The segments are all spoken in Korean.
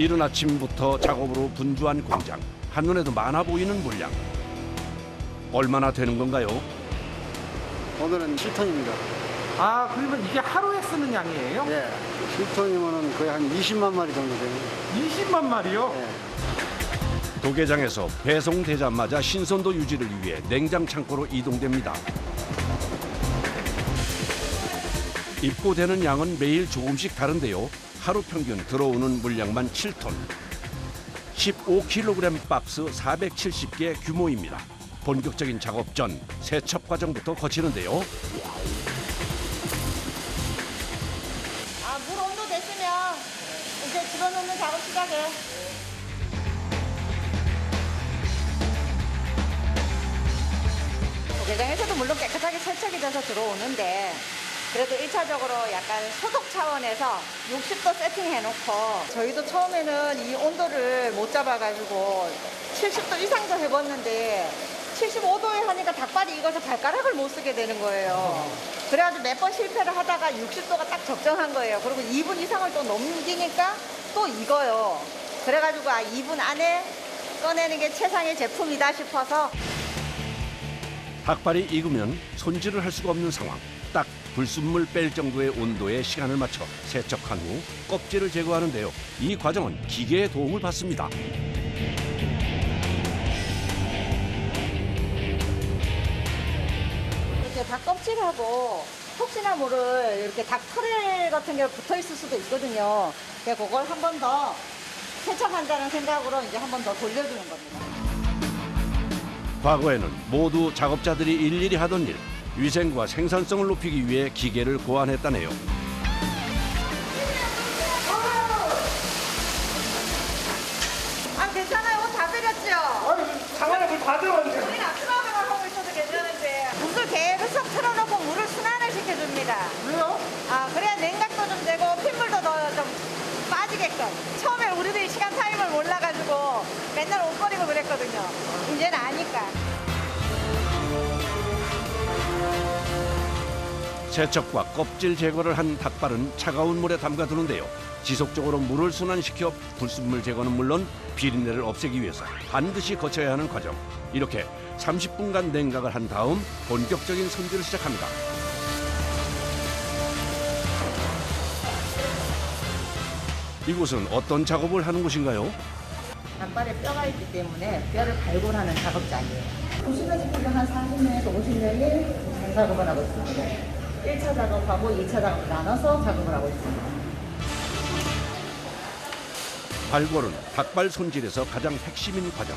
이른 아침부터 작업으로 분주한 공장. 한눈에도 많아 보이는 물량. 얼마나 되는 건가요? 오늘은 7톤입니다. 아, 그러면 이게 하루에 쓰는 양이에요? 예. 7톤이면 거의 한 20만 마리 정도 되는. 20만 마리요? 예. 도계장에서 배송되자마자 신선도 유지를 위해 냉장 창고로 이동됩니다. 입고되는 양은 매일 조금씩 다른데요. 하루 평균 들어오는 물량만 7톤. 15kg 박스 470개 규모입니다. 본격적인 작업 전 세척 과정부터 거치는데요. 물 온도 됐으면 이제 집어넣는 작업 시작해. 도계장에서도 물론 깨끗하게 세척이 돼서 들어오는데 그래도 1차적으로 약간 소독 차원에서 60도 세팅해놓고 저희도 처음에는 이 온도를 못 잡아가지고 70도 이상도 해봤는데 75도에 하니까 닭발이 익어서 발가락을 못 쓰게 되는 거예요. 그래가지고 몇 번 실패를 하다가 60도가 딱 적정한 거예요. 그리고 2분 이상을 또 넘기니까 또 익어요. 그래가지고 2분 안에 꺼내는 게 최상의 제품이다 싶어서 닭발이 익으면 손질을 할 수가 없는 상황. 딱 불순물 뺄 정도의 온도에 시간을 맞춰 세척한 후 껍질을 제거하는데요. 이 과정은 기계의 도움을 받습니다. 이렇게 닭 껍질하고 혹시나 모를 이렇게 닭 털 같은 게 붙어 있을 수도 있거든요. 그래서 그걸 한 번 더 세척한다는 생각으로 이제 한 번 더 돌려주는 겁니다. 과거에는 모두 작업자들이 일일이 하던 일, 위생과 생산성을 높이기 위해 기계를 고안했다네요. 아 괜찮아요. 옷 다 빼렸죠? 장안에 물 다 들어갔는데. 우리는 앞서가만 하고 있어도 괜찮은데 물을 계속 틀어놓고 물을 순환을 시켜줍니다. 왜요? 아 그래야 냉각도 좀 되고 핏물도 더 좀 빠지게끔. 처음에 우리들이 시간 타임을 몰라가지고 맨날 옷 버리고 그랬거든요. 이제는 아니까. 세척과 껍질 제거를 한 닭발은 차가운 물에 담가두는데요. 지속적으로 물을 순환시켜 불순물 제거는 물론 비린내를 없애기 위해서 반드시 거쳐야 하는 과정. 이렇게 30분간 냉각을 한 다음 본격적인 손질을 시작합니다. 이곳은 어떤 작업을 하는 곳인가요? 닭발에 뼈가 있기 때문에 뼈를 발굴하는 작업장이에요. 보시다시피 한 40년에서 50년이 작업을 하고 있습니다. 1차 작업하고 2차 작업 나눠서 작업을 하고 있습니다. 발골은 닭발 손질에서 가장 핵심인 과정.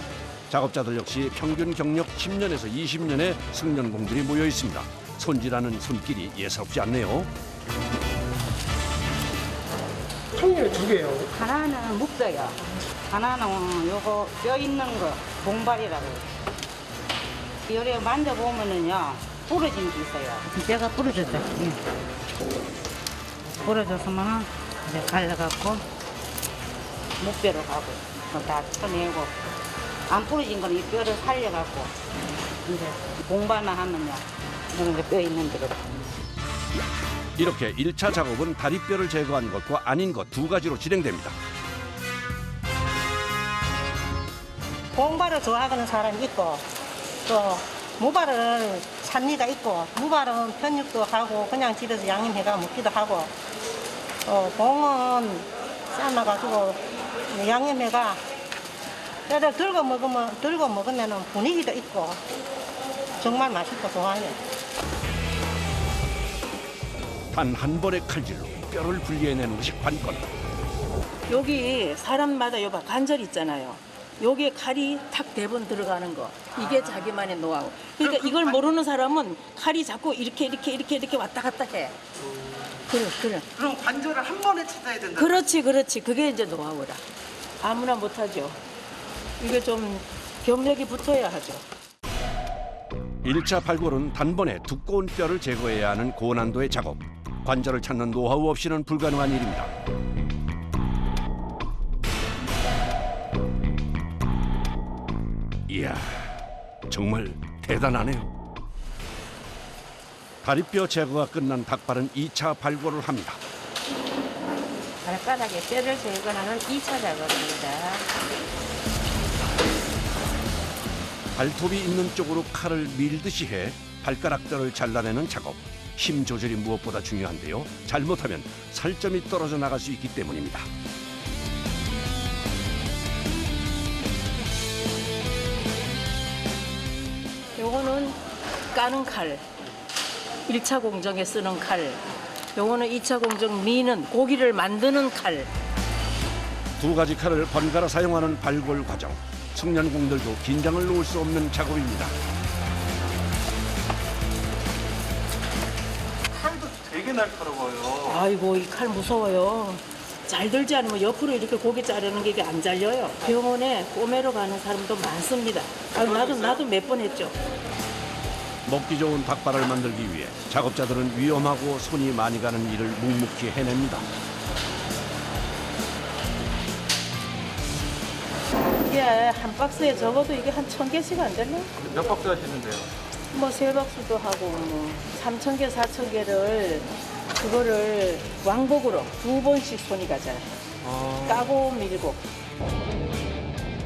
작업자들 역시 평균 경력 10년에서 20년의 승련공들이 모여 있습니다. 손질하는 손길이 예사롭지 않네요. 총이 두 개요. 하나는 묵져요. 하나는 요거 뼈 있는 거 봉발이라고. 요래 만져보면은요 부러진 게 있어요. 뼈가 부러졌죠. 부러졌으면은 이제 갈라갖고 목뼈로 가고 다 쳐내고 안 부러진 거는 이 뼈를 살려갖고 이제 봉발만 하면요 이런 게 뼈 있는 대로. 이렇게 1차 작업은 다리뼈를 제거한 것과 아닌 것 두 가지로 진행됩니다. 봉발을 좋아하는 사람이 있고 또 무발을 찾니가 있고 무발은 편육도 하고 그냥 집에서 양념해가 먹기도 하고 봉은 삶아가지고 양념해가 뼈를 들고 먹으면 분위기도 있고 정말 맛있고 좋아요. 단 한 번의 칼질로 뼈를 분리해내는 것이 관건. 여기 사람마다 여봐 관절 있잖아요. 여기에 칼이 탁 대번 들어가는 거. 이게 자기만의 노하우. 그러니까 이걸 모르는 사람은 칼이 자꾸 이렇게 왔다 갔다 해. 그래. 그럼 관절을 한 번에 찾아야 된다. 그렇지. 그게 이제 노하우라. 아무나 못하죠. 이게 좀 경력이 붙어야 하죠. 1차 발골은 단번에 두꺼운 뼈를 제거해야 하는 고난도의 작업. 관절을 찾는 노하우 없이는 불가능한 일입니다. 이야, 정말 대단하네요. 다리뼈 제거가 끝난 닭발은 2차 발골을 합니다. 발바닥에 뼈를 제거하는 2차 작업입니다. 발톱이 있는 쪽으로 칼을 밀듯이 해 발가락뼈를 잘라내는 작업. 힘 조절이 무엇보다 중요한데요. 잘못하면 살점이 떨어져 나갈 수 있기 때문입니다. 요거는 까는 칼, 1차 공정에 쓰는 칼. 요거는 2차 공정 미는 고기를 만드는 칼. 두 가지 칼을 번갈아 사용하는 발골 과정. 숙련공들도 긴장을 놓을 수 없는 작업입니다. 칼도 되게 날카로워요. 아이고 이 칼 무서워요. 잘 들지 않으면 옆으로 이렇게 고기 자르는 게 이게 안 잘려요. 병원에 꼬매러 가는 사람도 많습니다. 나도 몇 번 했죠. 먹기 좋은 닭발을 만들기 위해 작업자들은 위험하고 손이 많이 가는 일을 묵묵히 해냅니다. 이게 한 박스에 적어도 이게 한 1,000개씩 안 되나? 몇 박스 하시는데요? 뭐 3박스도 하고 뭐 3,000개, 4,000개를 그거를 왕복으로 2번씩 손이 가잖아요. 까고 밀고.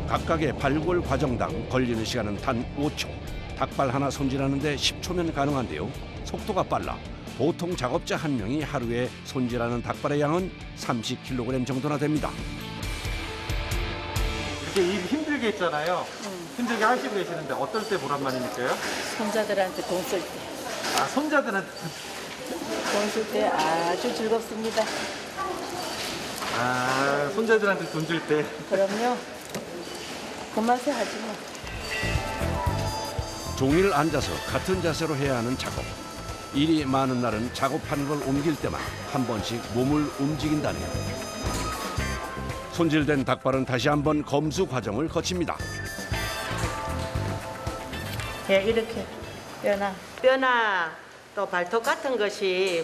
각각의 발골 과정당 걸리는 시간은 단 5초. 닭발 하나 손질하는데 10초면 가능한데요. 속도가 빨라 보통 작업자 한 명이 하루에 손질하는 닭발의 양은 30kg 정도나 됩니다. 이렇게 일 힘들게 했잖아요. 힘들게 하시고 계시는데 어떨 때 보람 많이 느껴요? 손자들한테 돈 쓸 때. 아, 손자들은 돈 쓸 때 아주 즐겁습니다. 아, 손자들한테 돈 줄 때. 그럼요. 그 맛에 하지 뭐. 종일 앉아서 같은 자세로 해야 하는 작업. 일이 많은 날은 작업한 걸 옮길 때만 한 번씩 몸을 움직인다네요. 손질된 닭발은 다시 한번 검수 과정을 거칩니다. 예, 이렇게 뼈나 또 발톱 같은 것이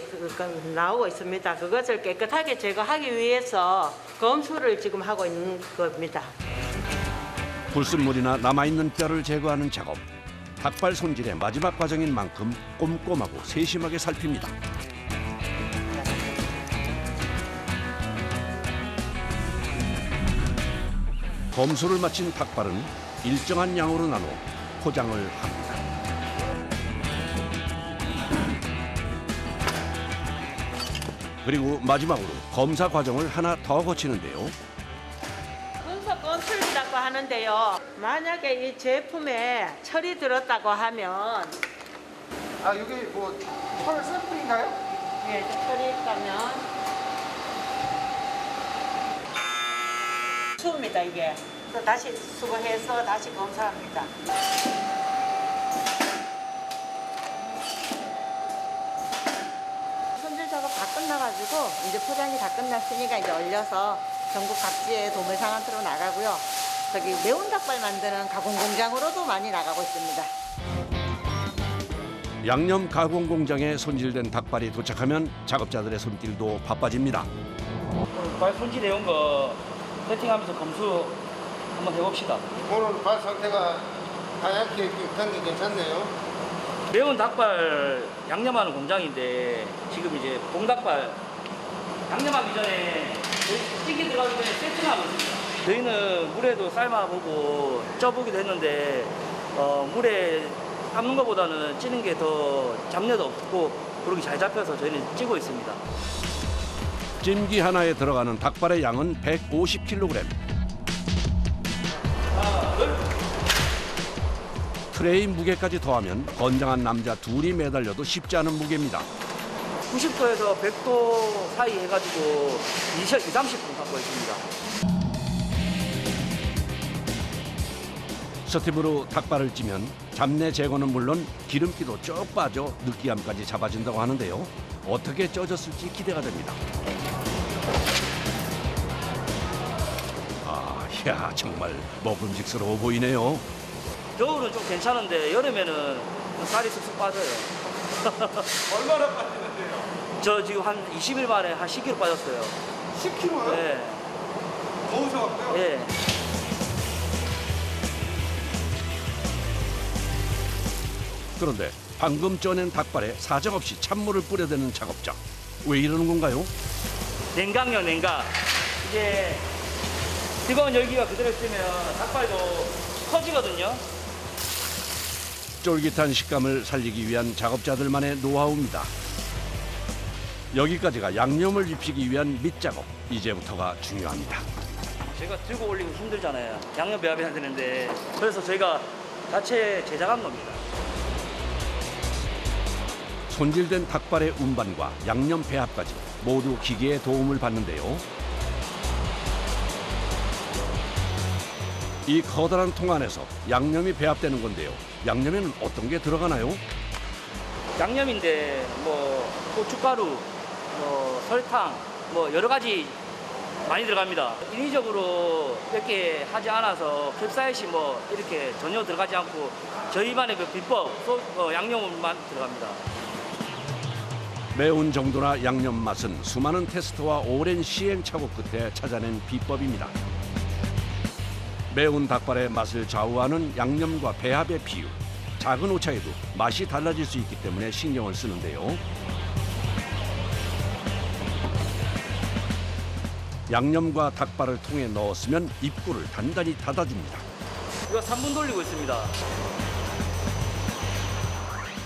나오고 있습니다. 그것을 깨끗하게 제거하기 위해서 검수를 지금 하고 있는 겁니다. 불순물이나 남아있는 뼈를 제거하는 작업. 닭발 손질의 마지막 과정인 만큼 꼼꼼하고 세심하게 살핍니다. 검수를 마친 닭발은 일정한 양으로 나눠 포장을 합니다. 그리고 마지막으로 검사 과정을 하나 더 거치는데요. 분석 검출이라고 하는데요. 만약에 이 제품에 철이 들었다고 하면 아, 여기 뭐 철 샘플인가요? 예, 철이 있다면 수입니다 이게. 또 다시 수거해서 다시 검사합니다. 손질 작업 다 끝나가지고 이제 포장이 다 끝났으니까 이제 얼려서 전국 각지에 도매 상한트로 나가고요. 저기 매운 닭발 만드는 가공 공장으로도 많이 나가고 있습니다. 양념 가공 공장에 손질된 닭발이 도착하면 작업자들의 손길도 바빠집니다. 발 손질해온 거 세팅하면서 검수 한번 해봅시다. 오늘 발 상태가 하얗게 경기 괜찮네요. 매운 닭발 양념하는 공장인데 지금 이제 봉닭발 양념하기 전에 찌개 들어가기 전에 세팅하고 있습니다. 저희는 물에도 삶아보고 쪄보기도 했는데 물에 삶는 것보다는 찌는 게 더 잡내도 없고 그렇게 잘 잡혀서 저희는 찌고 있습니다. 찜기 하나에 들어가는 닭발의 양은 150kg. 트레이 무게까지 더하면 건장한 남자 둘이 매달려도 쉽지 않은 무게입니다. 90도에서 100도 사이 해가지고 20, 30분 갖고 있습니다. 스팀으로 닭발을 찌면 잡내 제거는 물론 기름기도 쭉 빠져 느끼함까지 잡아진다고 하는데요. 어떻게 쪄졌을지 기대가 됩니다. 야, 정말 먹음직스러워 보이네요. 겨울은 좀 괜찮은데 여름에는 살이 쑥쑥 빠져요. 얼마나 빠지는데요? 저 지금 한 20일 만에 한 10kg 빠졌어요. 10kg요? 네. 더우셔갖고요? 예. 그런데 방금 쪄낸 닭발에 사정없이 찬물을 뿌려대는 작업자. 왜 이러는 건가요? 냉각요, 냉각. 이게 뜨거운 열기가 그대로 있으면 닭발도 커지거든요. 쫄깃한 식감을 살리기 위한 작업자들만의 노하우입니다. 여기까지가 양념을 입히기 위한 밑작업. 이제부터가 중요합니다. 제가 들고 올리고 힘들잖아요. 양념 배합해야 되는데. 그래서 저희가 자체 제작한 겁니다. 손질된 닭발의 운반과 양념 배합까지 모두 기계의 도움을 받는데요. 이 커다란 통 안에서 양념이 배합되는 건데요. 양념에는 어떤 게 들어가나요? 양념인데 뭐 고춧가루, 뭐 설탕, 뭐 여러 가지 많이 들어갑니다. 인위적으로 몇 개 하지 않아서 캡사이신 뭐 이렇게 전혀 들어가지 않고 저희만의 그 비법 양념만 들어갑니다. 매운 정도나 양념 맛은 수많은 테스트와 오랜 시행착오 끝에 찾아낸 비법입니다. 매운 닭발의 맛을 좌우하는 양념과 배합의 비율. 작은 오차에도 맛이 달라질 수 있기 때문에 신경을 쓰는데요. 양념과 닭발을 통에 넣었으면 입구를 단단히 닫아줍니다. 이거 3분 돌리고 있습니다.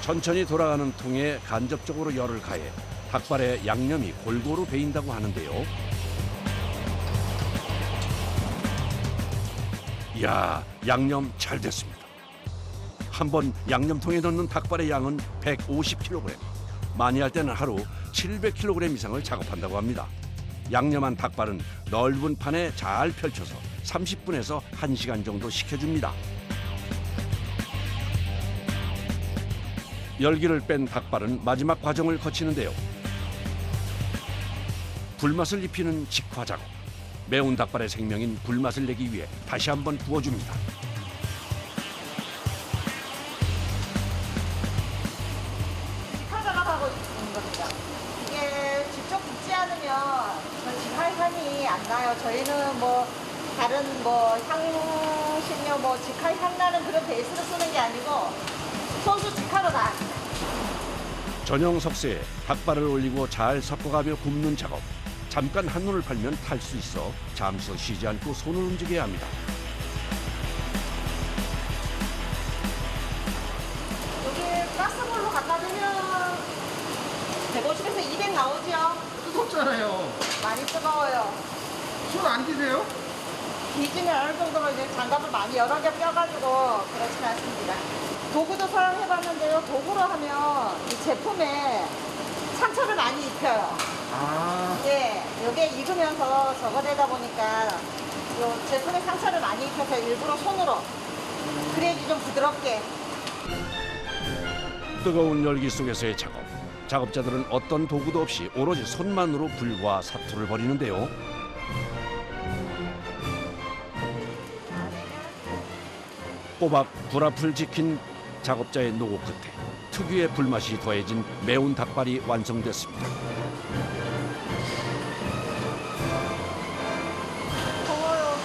천천히 돌아가는 통에 간접적으로 열을 가해 닭발에 양념이 골고루 배인다고 하는데요. 이야, 양념 잘 됐습니다. 한번 양념통에 넣는 닭발의 양은 150kg. 많이 할 때는 하루 700kg 이상을 작업한다고 합니다. 양념한 닭발은 넓은 판에 잘 펼쳐서 30분에서 1시간 정도 식혀줍니다. 열기를 뺀 닭발은 마지막 과정을 거치는데요. 불맛을 입히는 직화 작업. 매운 닭발의 생명인 불맛을 내기 위해 다시 한번 구워줍니다. 직화 작업하고 있는 겁니다. 이게 직접 굽지 않으면 저 직화 향이 안 나요. 저희는 뭐 다른 뭐 향신료 뭐 직화 향 나는 그런 베이스를 쓰는 게 아니고 소수 직화로 다. 전용 석쇠에 닭발을 올리고 잘 섞어가며 굽는 작업. 잠깐 한눈을 팔면 탈 수 있어 잠시 쉬지 않고 손을 움직여야 합니다. 여기 가스불로 갖다 대면 150에서 200 나오죠? 뜨겁잖아요. 많이 뜨거워요. 손 안 끼세요? 뒤지면 어느 정도로 이제 장갑을 많이 여러 개 껴가지고 그렇진 않습니다. 도구도 사용해봤는데요. 도구로 하면 이 제품에 상처를 많이 입혀요. 아, 예, 이게 익으면서 저거 되다 보니까 이 제품에 상처를 많이 입혀서 일부러 손으로 그래야지 좀 부드럽게. 뜨거운 열기 속에서의 작업. 작업자들은 어떤 도구도 없이 오로지 손만으로 불과 사투를 벌이는데요. 꼬박 불 앞을 지킨 작업자의 노고 끝에 특유의 불맛이 더해진 매운 닭발이 완성됐습니다. 더워요.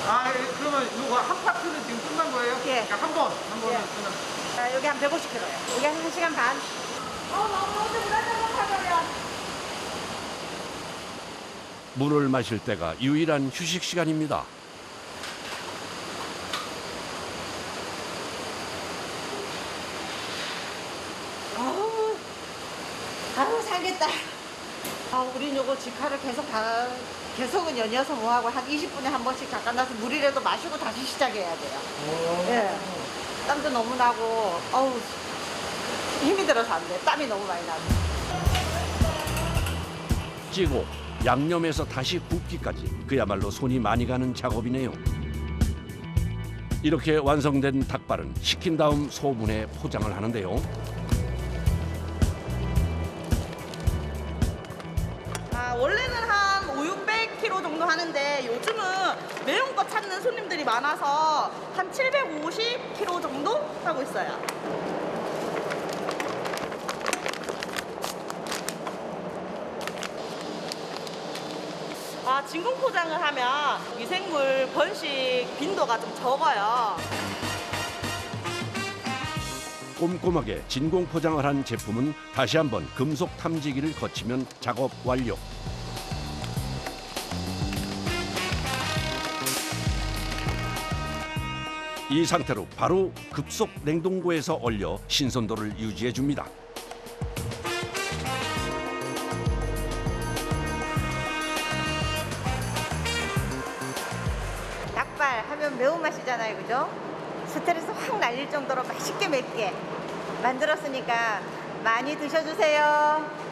아, 그러면 이거 한 파트는 지금 끝난 거예요? 예. 그러니까 한 번은 예. 끝난. 아, 여기 한 150kg예요. 여기 한 1시간 반. 너무 불안정하다면. 물을 마실 때가 유일한 휴식 시간입니다. 아우 살겠다. 아, 우린 요거 직화를 계속은 연이어서 뭐하고 한 20분에 한 번씩 잠깐 나서 물이라도 마시고 다시 시작해야 돼요. 예. 땀도 너무 나고, 어우, 힘이 들어서 안 돼. 땀이 너무 많이 나고. 찌고 양념에서 다시 굽기까지 그야말로 손이 많이 가는 작업이네요. 이렇게 완성된 닭발은 식힌 다음 소분해 포장을 하는데요. 원래는 한 500-600kg 정도 하는데 요즘은 매운 거 찾는 손님들이 많아서 한 750kg 정도 하고 있어요. 진공 포장을 하면 미생물 번식 빈도가 좀 적어요. 꼼꼼하게 진공 포장을 한 제품은 다시 한번 금속 탐지기를 거치면 작업 완료. 이 상태로 바로 급속 냉동고에서 얼려 신선도를 유지해 줍니다. 닭발 하면 매운맛이잖아요, 그죠? 스트레스 확 날릴 정도로 맛있게 맵게 만들었으니까 많이 드셔주세요.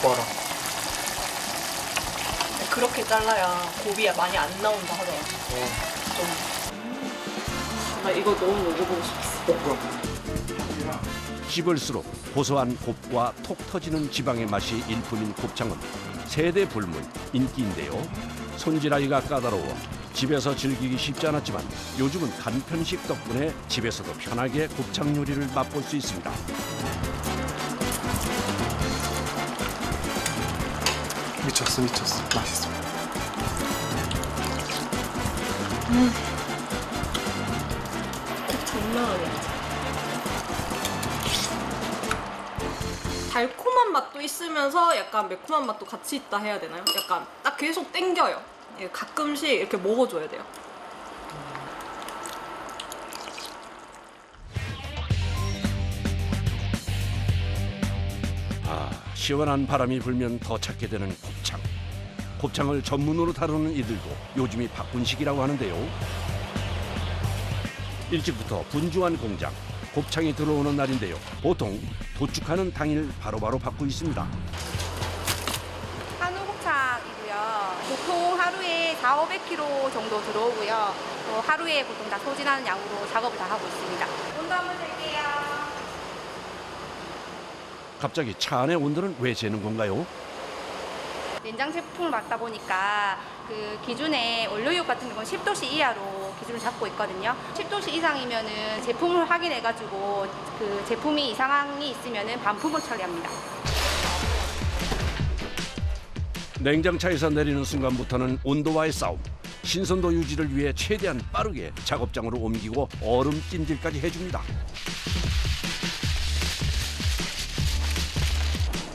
겉바라. 그렇게 잘라야 고비가 많이 안 나온다 하더라고. 이거 너무 먹어보고 싶었어. 씹을수록 고소한 곱과 톡 터지는 지방의 맛이 일품인 곱창은 세대 불문 인기인데요. 손질하기가 까다로워 집에서 즐기기 쉽지 않았지만 요즘은 간편식 덕분에 집에서도 편하게 곱창 요리를 맛볼 수 있습니다. 미쳤어. 맛있어. 장난 아니야. 달콤한 맛도 있으면서 약간 매콤한 맛도 같이 있다 해야 되나요? 약간 딱 계속 땡겨요. 예, 가끔씩 이렇게 먹어줘야 돼요. 시원한 바람이 불면 더 찾게 되는 곱창. 곱창을 전문으로 다루는 이들도 요즘이 바쁜 시기라고 하는데요. 일찍부터 분주한 공장, 곱창이 들어오는 날인데요. 보통 도축하는 당일 바로바로 받고 있습니다. 한우 곱창이고요. 보통 하루에 400~500kg 정도 들어오고요. 또 하루에 보통 다 소진하는 양으로 작업을 다 하고 있습니다. 온도 한번 잴게요. 갑자기 차 안의 온도는 왜 재는 건가요? 냉장 제품을 맡다 보니까 그 기준의 원료율 같은 건 10도씨 이하로 기준을 잡고 있거든요. 10도씨 이상이면은 제품을 확인해가지고 그 제품이 이상이 있으면은 반품을 처리합니다. 냉장차에서 내리는 순간부터는 온도와의 싸움. 신선도 유지를 위해 최대한 빠르게 작업장으로 옮기고 얼음 찜질까지 해줍니다.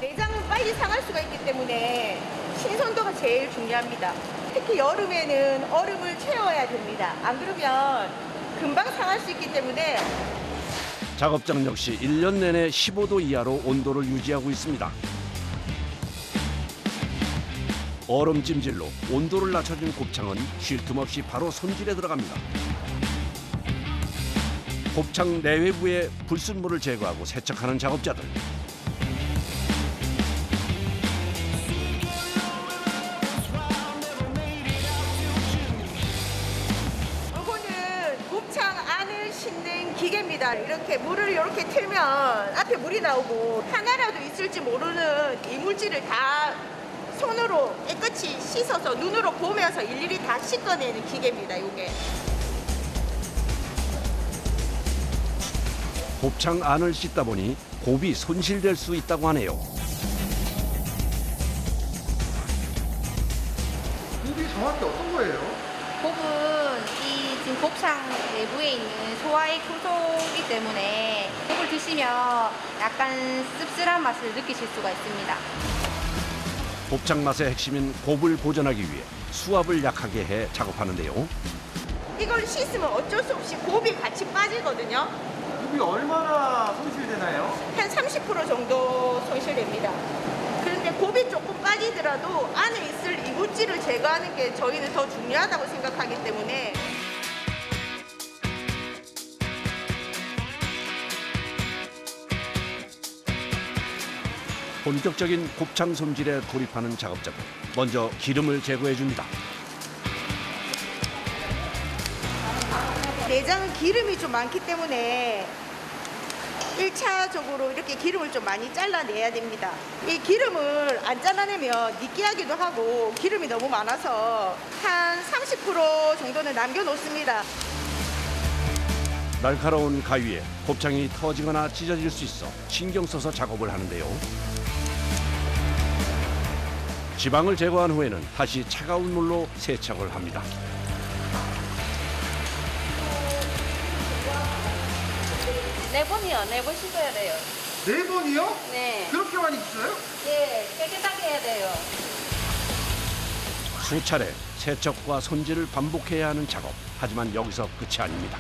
내장은 빨리 상할 수가 있기 때문에 신선도가 제일 중요합니다. 특히 여름에는 얼음을 채워야 됩니다. 안 그러면 금방 상할 수 있기 때문에 작업장 역시 1년 내내 15도 이하로 온도를 유지하고 있습니다. 얼음 찜질로 온도를 낮춰준 곱창은 쉴 틈 없이 바로 손질에 들어갑니다. 곱창 내외부의 불순물을 제거하고 세척하는 작업자들. 이거는 곱창 안을 씻는 기계입니다. 이렇게 물을 이렇게 틀면 앞에 물이 나오고 하나라도 있을지 모르는 이물질을 다 손으로 깨끗이 씻어서 눈으로 보면서 일일이 다 씻어내는 기계입니다. 이게. 곱창 안을 씻다 보니 곱이 손실될 수 있다고 하네요. 곱이 정확히 어떤 거예요? 곱은 이 지금 곱창 내부에 있는 소화의 효소이기 때문에 곱을 드시면 약간 씁쓸한 맛을 느끼실 수가 있습니다. 곱창 맛의 핵심인 곱을 보존하기 위해 수압을 약하게 해 작업하는데요. 이걸 씻으면 어쩔 수 없이 곱이 같이 빠지거든요. 곱이 얼마나 손실되나요? 한 30% 정도 손실됩니다. 그런데 곱이 조금 빠지더라도 안에 있을 이물질을 제거하는 게 저희는 더 중요하다고 생각하기 때문에 본격적인 곱창 손질에 돌입하는 작업자들. 먼저 기름을 제거해 줍니다. 내장은 기름이 좀 많기 때문에 1차적으로 이렇게 기름을 좀 많이 잘라내야 됩니다. 이 기름을 안 잘라내면 느끼하기도 하고 기름이 너무 많아서 한 30% 정도는 남겨놓습니다. 날카로운 가위에 곱창이 터지거나 찢어질 수 있어 신경 써서 작업을 하는데요. 지방을 제거한 후에는 다시 차가운 물로 세척을 합니다. 네 번이요. 4번 씻어야 돼요. 4번이요? 네. 그렇게 많이 있어요? 예, 깨끗하게 해야 돼요. 수차례 세척과 손질을 반복해야 하는 작업. 하지만 여기서 끝이 아닙니다.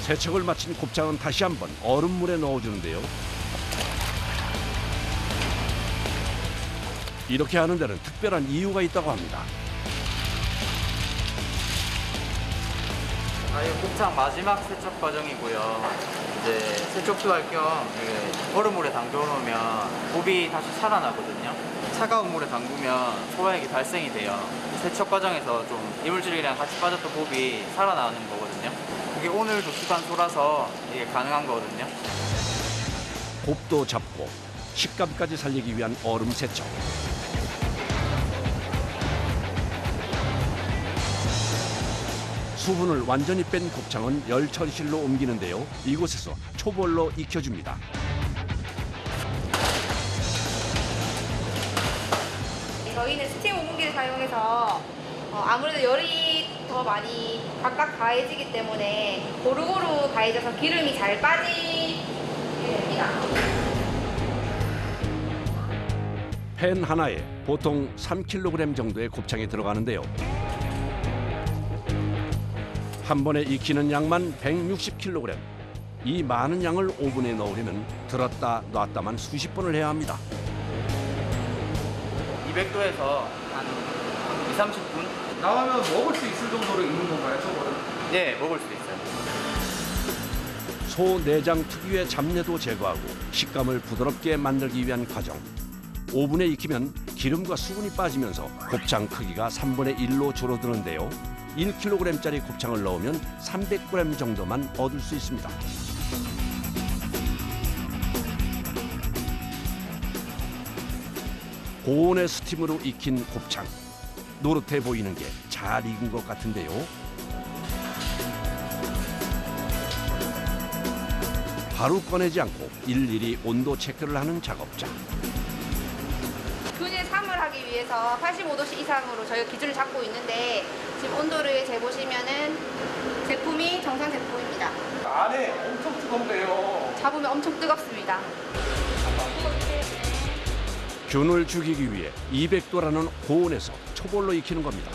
세척을 마친 곱창은 다시 한번 얼음물에 넣어주는데요. 이렇게 하는 데는 특별한 이유가 있다고 합니다. 이 곱창 마지막 세척 과정이고요. 이제 세척도 할 겸 얼음물에 담궈 놓으면 곱이 다시 살아나거든요. 차가운 물에 담그면 소화액이 발생이 돼요. 세척 과정에서 좀 이물질이랑 같이 빠졌던 곱이 살아나는 거거든요. 그게 오늘 도축한 소라서 이게 가능한 거거든요. 곱도 잡고 식감까지 살리기 위한 얼음 세척. 수분을 완전히 뺀 곱창은 열처리실로 옮기는데요. 이곳에서 초벌로 익혀줍니다. 저희는 스팀 오븐기를 사용해서 아무래도 열이 더 많이 각각 가해지기 때문에 고루고루 가해져서 기름이 잘 빠지게 됩니다. 팬 하나에 보통 3kg 정도의 곱창이 들어가는데요. 한 번에 익히는 양만 160kg. 이 많은 양을 오븐에 넣으려면 들었다 놨다만 수십 번을 해야 합니다. 200도에서 한 2, 30분? 나오면 먹을 수 있을 정도로 익는 건가요, 저거는? 네, 먹을 수 있어요. 소 내장 특유의 잡내도 제거하고 식감을 부드럽게 만들기 위한 과정. 오븐에 익히면 기름과 수분이 빠지면서 곱창 크기가 3분의 1로 줄어드는데요. 1kg짜리 곱창을 넣으면 300g 정도만 얻을 수 있습니다. 고온의 스팀으로 익힌 곱창. 노릇해 보이는 게 잘 익은 것 같은데요. 바로 꺼내지 않고 일일이 온도 체크를 하는 작업자. 균일 3을 하기 위해서 85도씨 이상으로 저희가 기준을 잡고 있는데 지금 온도를 재보시면은 제품이 정상 제품입니다. 안에 엄청 뜨겁네요. 잡으면 엄청 뜨겁습니다. 균을 죽이기 위해 200도라는 고온에서 초벌로 익히는 겁니다.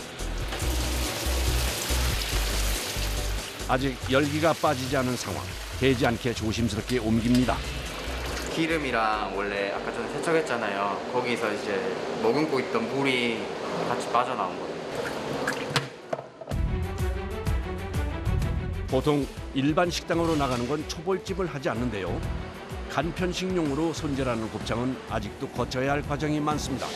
아직 열기가 빠지지 않은 상황. 개지 않게 조심스럽게 옮깁니다. 기름이랑 원래 아까 전에 세척했잖아요. 거기서 이제 머금고 있던 물이 같이 빠져나온 거예요. 보통 일반 식당으로 나가는 건 초벌집을 하지 않는데요. 간편식용으로 손질하는 곱창은 아직도 거쳐야 할 과정이 많습니다.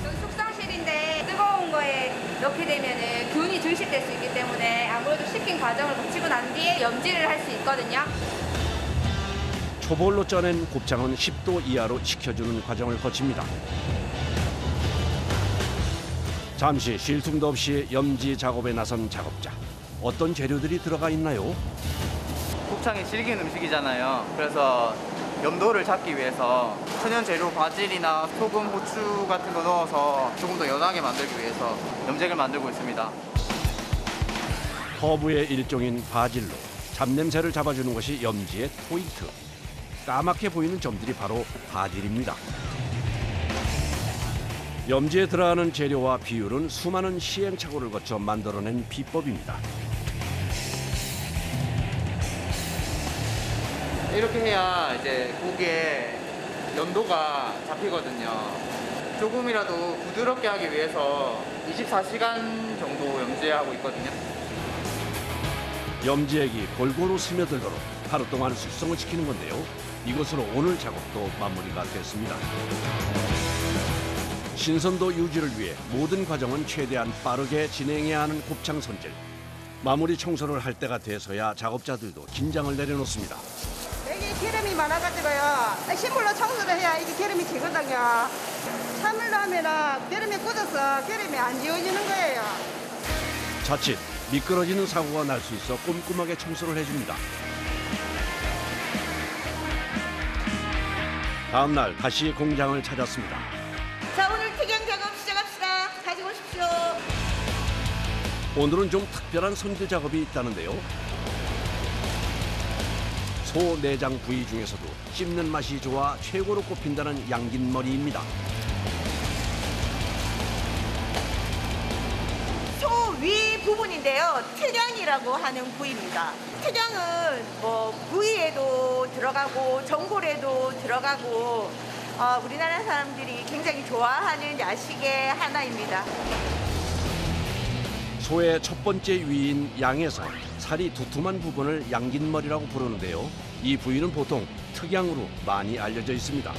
여기 숙성실인데 뜨거운 거에 넣게 되면은 균이 증식될 수 있기 때문에 아무래도 식힌 과정을 거치고 난 뒤에 염지를 할 수 있거든요. 초벌로 쪄낸 곱창은 10도 이하로 식혀주는 과정을 거칩니다. 잠시 쉴 틈도 없이 염지 작업에 나선 작업자. 어떤 재료들이 들어가 있나요? 곱창이 질긴 음식이잖아요. 그래서 염도를 잡기 위해서 천연 재료 바질이나 소금, 후추 같은 거 넣어서 조금 더 연하게 만들기 위해서 염색을 만들고 있습니다. 허브의 일종인 바질로 잡냄새를 잡아주는 것이 염지의 포인트. 까맣게 보이는 점들이 바로 바질입니다. 염지에 들어가는 재료와 비율은 수많은 시행착오를 거쳐 만들어낸 비법입니다. 이렇게 해야 이제 고기에 연도가 잡히거든요. 조금이라도 부드럽게 하기 위해서 24시간 정도 염지하고 있거든요. 염지액이 골고루 스며들도록 하루 동안 숙성을 시키는 건데요. 이것으로 오늘 작업도 마무리가 됐습니다. 신선도 유지를 위해 모든 과정은 최대한 빠르게 진행해야 하는 곱창 손질. 마무리 청소를 할 때가 돼서야 작업자들도 긴장을 내려놓습니다. 여기 기름이 많아가지고요. 식물로 청소를 해야 이게 기름이 지거든요. 찬물로 하면 기름이 굳어서 기름이 안 지워지는 거예요. 자칫 미끄러지는 사고가 날 수 있어 꼼꼼하게 청소를 해줍니다. 다음 날 다시 공장을 찾았습니다. 자, 오늘 튀김 작업 시작합시다. 가지고 오십시오. 오늘은 좀 특별한 손질 작업이 있다는데요. 소 내장 부위 중에서도 씹는 맛이 좋아 최고로 꼽힌다는 양긴머리입니다. 소 위 부분인데요. 특양이라고 하는 부위입니다. 특양은 뭐 부위에도 들어가고 전골에도 들어가고 우리나라 사람들이 굉장히 좋아하는 야식의 하나입니다. 소의 첫 번째 위인 양에서 살이 두툼한 부분을 양긴머리라고 부르는데요. 이 부위는 보통 특양으로 많이 알려져 있습니다.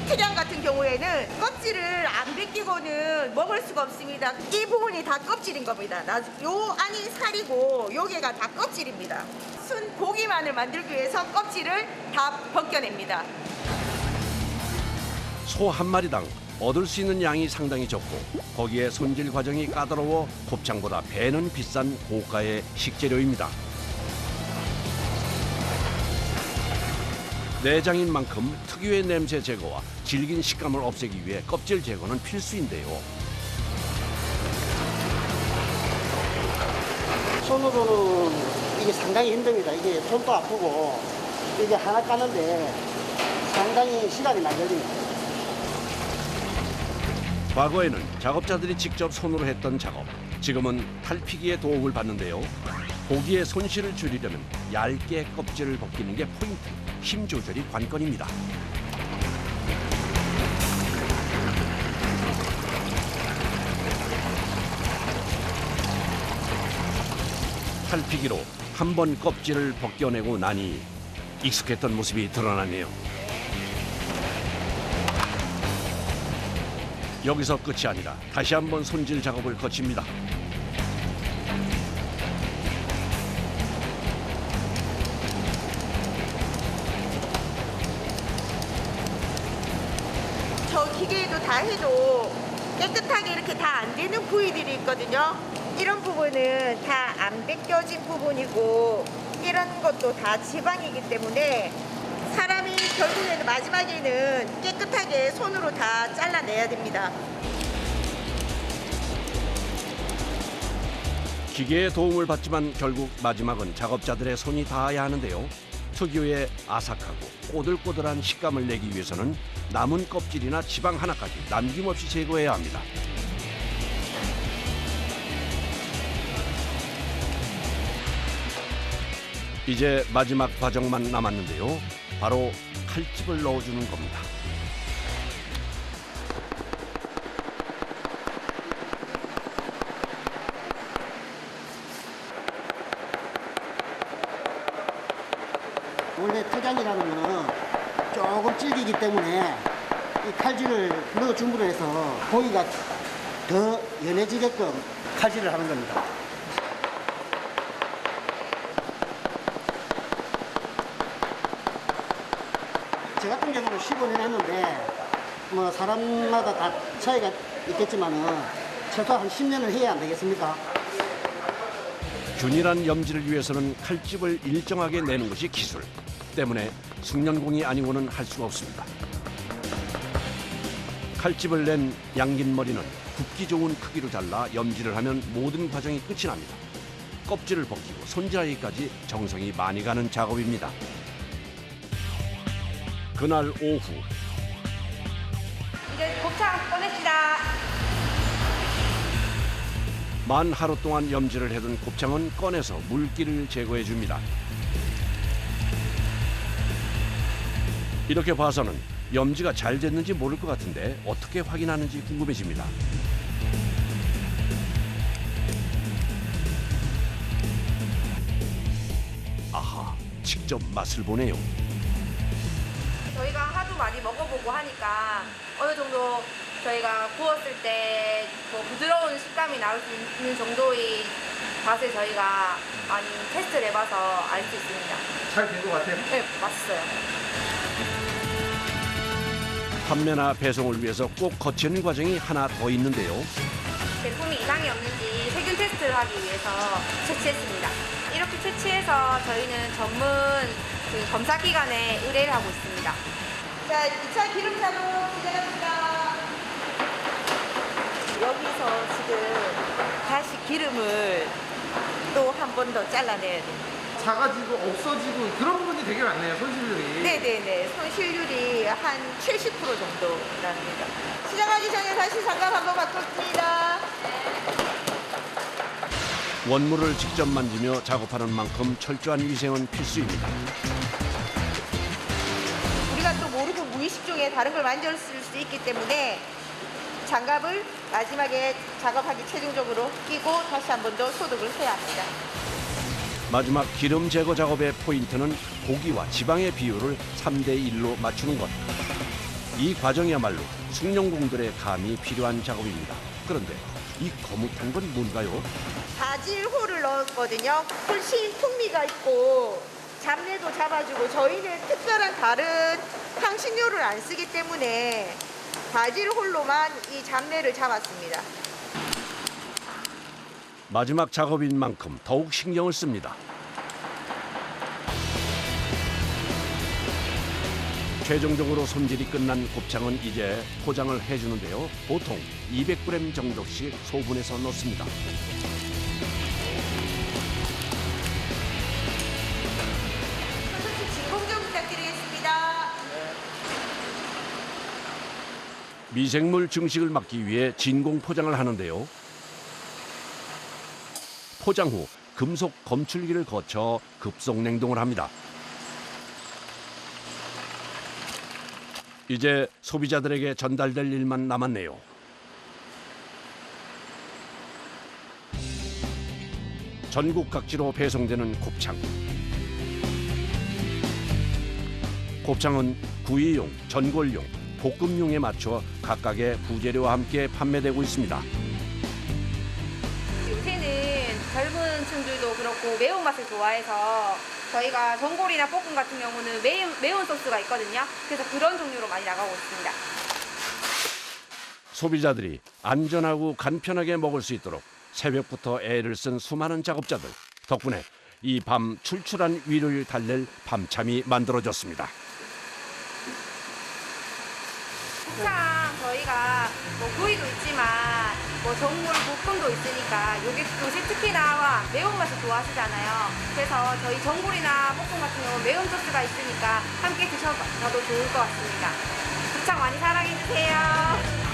특양 같은 경우에는 껍질을 안 벗기고는 먹을 수가 없습니다. 이 부분이 다 껍질인 겁니다. 요 안이 살이고 요게가 다 껍질입니다. 순 고기만을 만들기 위해서 껍질을 다 벗겨냅니다. 소 한 마리당 얻을 수 있는 양이 상당히 적고 거기에 손질 과정이 까다로워 곱창보다 배는 비싼 고가의 식재료입니다. 내장인 만큼 특유의 냄새 제거와 질긴 식감을 없애기 위해 껍질 제거는 필수인데요. 손으로는 이게 상당히 힘듭니다. 이게 손도 아프고 이게 하나 까는데 상당히 시간이 많이 걸립니다. 과거에는 작업자들이 직접 손으로 했던 작업, 지금은 탈피기의 도움을 받는데요. 고기의 손실을 줄이려면 얇게 껍질을 벗기는 게 포인트, 힘 조절이 관건입니다. 탈피기로 한 번 껍질을 벗겨내고 나니 익숙했던 모습이 드러나네요. 여기서 끝이 아니라 다시 한번 손질 작업을 거칩니다. 저 기계에도 다 해도 깨끗하게 이렇게 다 안 되는 부위들이 있거든요. 이런 부분은 다 안 벗겨진 부분이고 이런 것도 다 지방이기 때문에 사람이 결국에는 마지막에는 깨끗하게 손으로 다 잘라내야 됩니다. 기계의 도움을 받지만 결국 마지막은 작업자들의 손이 닿아야 하는데요. 특유의 아삭하고 꼬들꼬들한 식감을 내기 위해서는 남은 껍질이나 지방 하나까지 남김없이 제거해야 합니다. 이제 마지막 과정만 남았는데요. 바로 칼집을 넣어주는 겁니다. 원래 특양이라는 거는 조금 질기기 때문에 이 칼질을 넣어줌으로 해서 고기가 더 연해지게끔 칼질을 하는 겁니다. 저 같은 경우는 15년 했는데 뭐 사람마다 다 차이가 있겠지만은 최소 한 10년을 해야 안 되겠습니까? 균일한 염지를 위해서는 칼집을 일정하게 내는 것이 기술. 때문에 숙련공이 아니고는 할 수가 없습니다. 칼집을 낸 양긴머리는 굽기 좋은 크기로 잘라 염지를 하면 모든 과정이 끝이 납니다. 껍질을 벗기고 손질하기까지 정성이 많이 가는 작업입니다. 그날 오후 이제 곱창 꺼냅시다. 만 하루 동안 염지를 해둔 곱창은 꺼내서 물기를 제거해 줍니다. 이렇게 봐서는 염지가 잘 됐는지 모를 것 같은데 어떻게 확인하는지 궁금해집니다. 아하, 직접 맛을 보네요. 저희가 하도 많이 먹어보고 하니까 어느 정도 저희가 구웠을 때 뭐 부드러운 식감이 나올 수 있는 정도의 맛을 저희가 많이 테스트를 해봐서 알 수 있습니다. 잘 된 것 같아요? 네, 맛있어요. 판매나 배송을 위해서 꼭 거치는 과정이 하나 더 있는데요. 제품이 이상이 없는지 세균 테스트를 하기 위해서 채취했습니다. 이렇게 채취해서 저희는 전문 그 검사 기관에 의뢰를 하고 있습니다. 자, 2차 기름 작업 시작합니다. 여기서 지금 다시 기름을 또 한 번 더 잘라내야 돼요. 작아지고 없어지고 그런 부분이 되게 많네요, 손실률이. 네네네. 손실률이 한 70% 정도 납니다. 시작하기 전에 다시 장갑 한번 바꿨습니다. 원물을 직접 만지며 작업하는 만큼 철저한 위생은 필수입니다. 우리가 또 모르고 무의식 중에 다른 걸 만졌을 수 있기 때문에 장갑을 마지막에 작업하기 최종적으로 끼고 다시 한 번 더 소독을 해야 합니다. 마지막 기름 제거 작업의 포인트는 고기와 지방의 비율을 3대1로 맞추는 것. 이 과정이야말로 숙련공들의 감이 필요한 작업입니다. 그런데 이 거뭇한 건 뭔가요? 바질호를 넣었거든요. 훨씬 풍미가 있고 잡내도 잡아주고 저희는 특별한 다른 향신료를 안 쓰기 때문에 바질홀로만 이 잡내를 잡았습니다. 마지막 작업인 만큼 더욱 신경을 씁니다. 최종적으로 손질이 끝난 곱창은 이제 포장을 해주는데요. 보통 200g 정도씩 소분해서 넣습니다. 선생님 진공 좀 부탁드리겠습니다. 미생물 증식을 막기 위해 진공 포장을 하는데요. 포장 후 금속 검출기를 거쳐 급속 냉동을 합니다. 이제 소비자들에게 전달될 일만 남았네요. 전국 각지로 배송되는 곱창. 곱창은 구이용, 전골용, 볶음용에 맞춰 각각의 부재료와 함께 판매되고 있습니다. 요새는 젊은 층들도 그렇고 매운맛을 좋아해서 저희가 전골이나 볶음 같은 경우는 매운 소스가 있거든요. 그래서 그런 종류로 많이 나가고 있습니다. 소비자들이 안전하고 간편하게 먹을 수 있도록 새벽부터 애를 쓴 수많은 작업자들 덕분에 이 밤 출출한 위를 달랠 밤참이 만들어졌습니다. 곱창 저희가 뭐 구이도 있지만 뭐 전골 볶음도 있으니까 요새 특히나 매운맛을 좋아하시잖아요. 그래서 저희 전골이나 볶음 같은 경우 매운 소스가 있으니까 함께 드셔봐도 좋을 것 같습니다. 곱창 많이 사랑해주세요.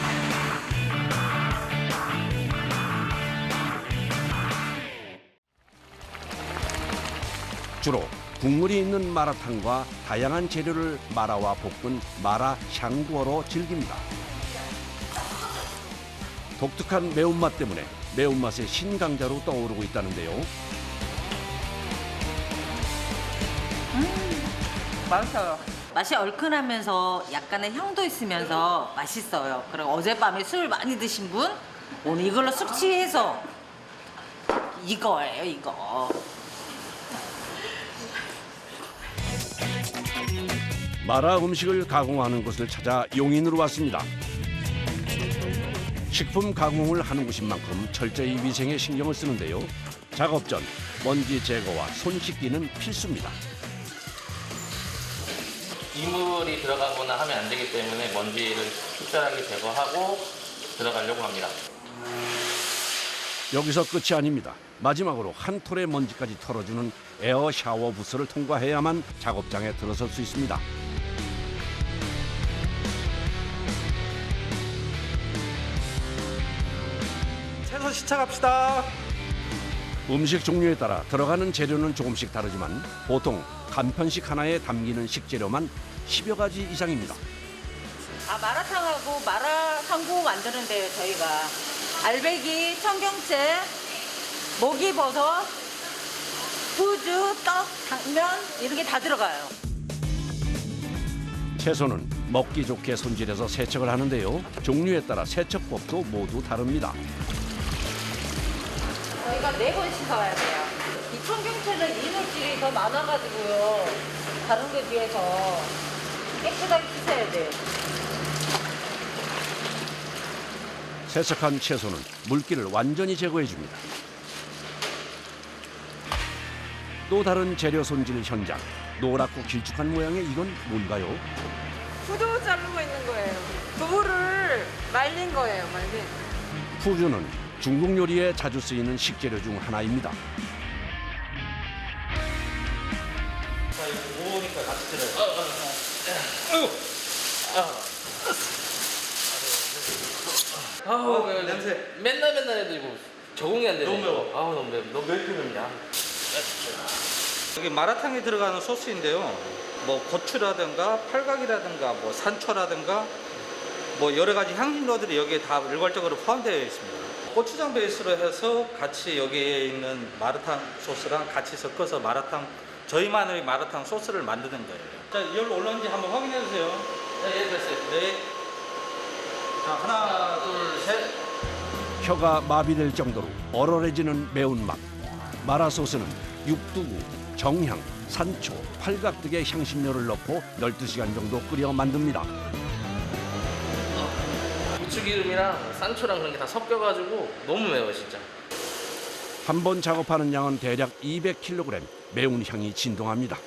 주로 국물이 있는 마라탕과 다양한 재료를 말아와 볶은 마라 샹구어로 즐깁니다. 독특한 매운맛 때문에 매운맛의 신강자로 떠오르고 있다는데요. 맛있어요. 맛이 얼큰하면서 약간의 향도 있으면서 맛있어요. 그리고 어젯밤에 술 많이 드신 분 오늘 이걸로 숙취해서 이거예요, 이거. 마라 음식을 가공하는 곳을 찾아 용인으로 왔습니다. 식품 가공을 하는 곳인 만큼 철저히 위생에 신경을 쓰는데요. 작업 전 먼지 제거와 손 씻기는 필수입니다. 이물이 들어가거나 하면 안 되기 때문에 먼지를 특별하게 제거하고 들어가려고 합니다. 여기서 끝이 아닙니다. 마지막으로 한 톨의 먼지까지 털어주는 에어 샤워 부스를 통과해야만 작업장에 들어설 수 있습니다. 채소 시작합시다. 음식 종류에 따라 들어가는 재료는 조금씩 다르지만 보통 간편식 하나에 담기는 식재료만 10여 가지 이상입니다. 마라탕하고 마라 상구 만드는데요, 저희가. 알배기, 청경채, 목이버섯, 후주, 떡, 당면 이런 게 다 들어가요. 채소는 먹기 좋게 손질해서 세척을 하는데요. 종류에 따라 세척법도 모두 다릅니다. 저희가 4번 씻어야 돼요. 이 청경채는 이물질이 더 많아가지고요. 다른 거에 비해서 깨끗하게 씻어야 돼요. 세척한 채소는 물기를 완전히 제거해줍니다. 또 다른 재료 손질 현장. 노랗고 길쭉한 모양의 이건 뭔가요? 푸드 자르고 있는 거예요. 두부를 말린 거예요, 말린. 푸주는 중국 요리에 자주 쓰이는 식재료 중 하나입니다. 자, 이거 모으니까 같이 들어요. 아우, 냄새. 맨날 해도 이거 적응이 안 되네. 너무 매워. 아우, 너무 매워. 너몇 킬로냐? 여기 마라탕에 들어가는 소스인데요. 뭐 고추라든가 팔각이라든가 뭐 산초라든가 뭐 여러 가지 향신료들이 여기에 다 일괄적으로 포함되어 있습니다. 고추장 베이스로 해서 같이 여기에 있는 마라탕 소스랑 같이 섞어서 마라탕, 저희만의 마라탕 소스를 만드는 거예요. 자, 열 올라온지 한번 확인해 주세요. 네, 됐어요. 네. 자, 하나, 둘, 셋. 혀가 마비될 정도로 얼얼해지는 매운맛. 마라 소스는 육두부, 정향, 산초, 팔각 등의 향신료를 넣고 12시간 정도 끓여 만듭니다. 고추기름이랑 산초랑 그런 게 다 섞여가지고 너무 매워 진짜. 한 번 작업하는 양은 대략 200kg. 매운 향이 진동합니다.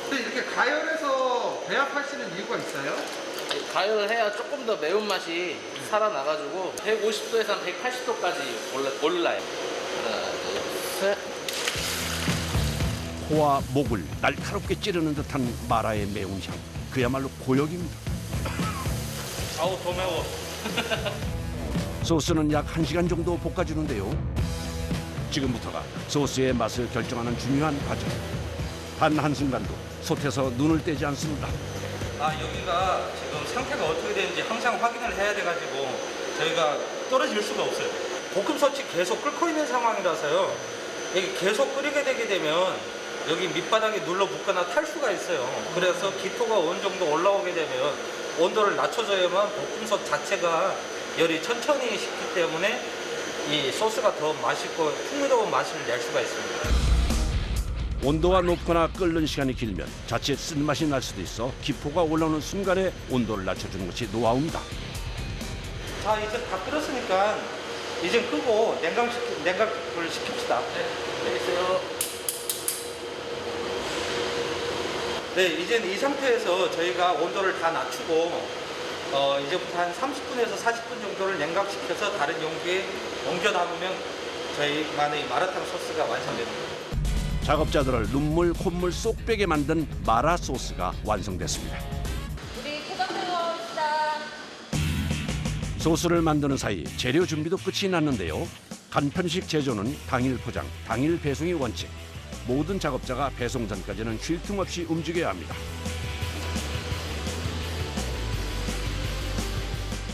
근데 이렇게 가열해서 배합할 수 있는 이유가 있어요? 가열을 해야 조금 더 매운맛이 살아나가지고 150도에서 한 180도까지 올라요. 하나, 둘, 셋. 코와 목을 날카롭게 찌르는 듯한 마라의 매운 향. 그야말로 고역입니다. 아우, 더 매워. 소스는 약 1시간 정도 볶아주는데요. 지금부터가 소스의 맛을 결정하는 중요한 과정. 단 한순간도 솥에서 눈을 떼지 않습니다. 아, 여기가 지금 상태가 어떻게 되는지 항상 확인을 해야 돼가지고 저희가 떨어질 수가 없어요. 볶음솥이 계속 끓고 있는 상황이라서요. 여기 계속 끓이게 되게 되면 여기 밑바닥에 눌러붙거나 탈 수가 있어요. 그래서 기포가 어느 정도 올라오게 되면 온도를 낮춰줘야만 볶음솥 자체가 열이 천천히 식기 때문에 이 소스가 더 맛있고 풍미로운 맛을 낼 수가 있습니다. 온도가 높거나 끓는 시간이 길면 자칫 쓴맛이 날 수도 있어 기포가 올라오는 순간에 온도를 낮춰주는 것이 노하우입니다. 자, 이제 다 끓었으니까 이제 끄고 냉각을 시킵시다. 네, 알겠어요. 네, 이제 이 상태에서 저희가 온도를 다 낮추고 이제부터 한 30분에서 40분 정도를 냉각시켜서 다른 용기에 옮겨 담으면 저희만의 마라탕 소스가 완성됩니다. 작업자들을 눈물 콧물 쏙 빼게 만든 마라 소스가 완성됐습니다. 우리 포장 들어갑시다. 소스를 만드는 사이 재료 준비도 끝이 났는데요. 간편식 제조는 당일 포장, 당일 배송이 원칙. 모든 작업자가 배송 전까지는 쉴 틈 없이 움직여야 합니다.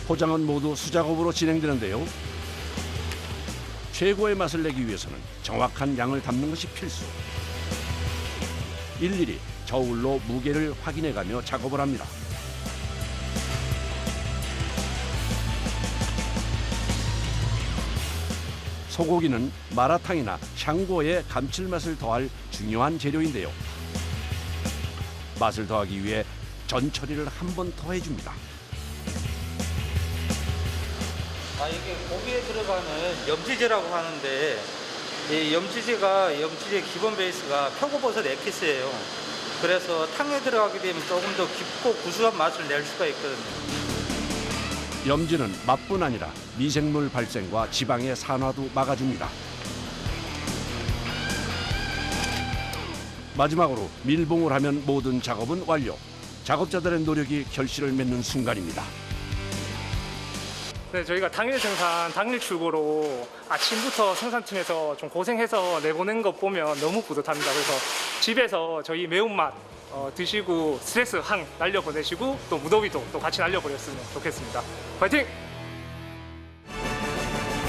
포장은 모두 수작업으로 진행되는데요. 최고의 맛을 내기 위해서는 정확한 양을 담는 것이 필수. 일일이 저울로 무게를 확인해가며 작업을 합니다. 소고기는 마라탕이나 샹궈의 감칠맛을 더할 중요한 재료인데요. 맛을 더하기 위해 전 처리를 한 번 더 해줍니다. 아, 이게 고기에 들어가는 염지제라고 하는데 이 염지제의 기본 베이스가 표고버섯 에피스예요. 그래서 탕에 들어가게 되면 조금 더 깊고 구수한 맛을 낼 수가 있거든요. 염지는 맛뿐 아니라 미생물 발생과 지방의 산화도 막아줍니다. 마지막으로 밀봉을 하면 모든 작업은 완료. 작업자들의 노력이 결실을 맺는 순간입니다. 네, 저희가 당일 생산, 당일 출고로 아침부터 생산팀에서 좀 고생해서 내보낸 것 보면 너무 뿌듯합니다. 그래서 집에서 저희 매운맛 드시고 스트레스 항 날려보내시고 또 무더위도 또 같이 날려버렸으면 좋겠습니다. 화이팅!